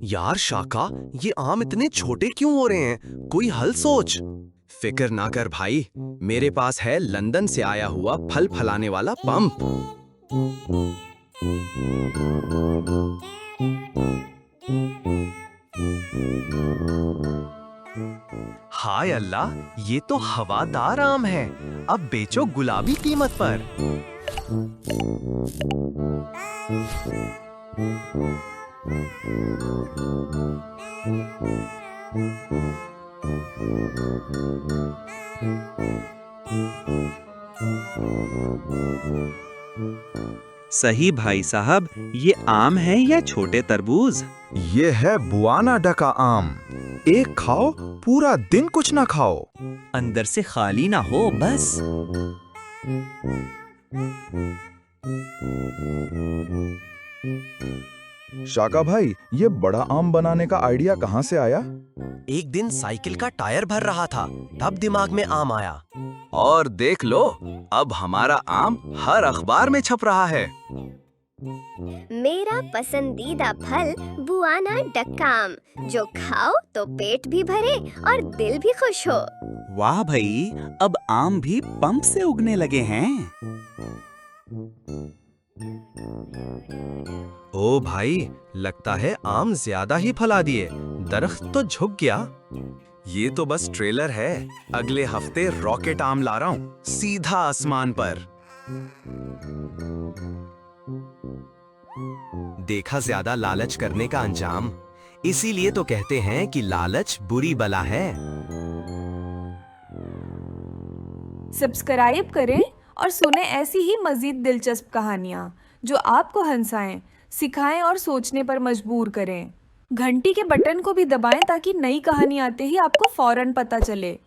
यार शाका, ये आम इतने छोटे क्यों हो रहे हैं? कोई हल सोच। फिक्र ना कर भाई, मेरे पास है लंदन से आया हुआ फल फलाने वाला पंप। हाय अल्लाह, ये तो हवादार आम है। अब बेचो गुलाबी कीमत पर। सही भाई साहब, ये आम है या छोटे तरबूज? ये है बुआना डका आम। एक खाओ, पूरा दिन कुछ ना खाओ। अंदर से खाली ना हो बस। शाका भाई, ये बड़ा आम बनाने का आइडिया कहाँ से आया? एक दिन साइकिल का टायर भर रहा था, तब दिमाग में आम आया। और देख लो, अब हमारा आम हर अखबार में छप रहा है। मेरा पसंदीदा फल बुआना डक्काम, जो खाओ तो पेट भी भरे और दिल भी खुश हो। वाह भाई, अब आम भी पंप से उगने लगे हैं। ओ भाई, लगता है आम ज्यादा ही फला दिए। दरख्त तो झुक गया। ये तो बस ट्रेलर है। अगले हफ्ते रॉकेट आम ला रहा हूँ, सीधा आसमान पर। देखा ज्यादा लालच करने का अंजाम। इसीलिए तो कहते हैं कि लालच बुरी बला है। सब्सक्राइब करें और सुने ऐसी ही मजीद दिलचस्प कहानियाँ जो आपको हंसाएं, सिखाएं और सोचने पर मजबूर करें। घंटी के बटन को भी दबाएं ताकि नई कहानी आते ही आपको फौरन पता चले।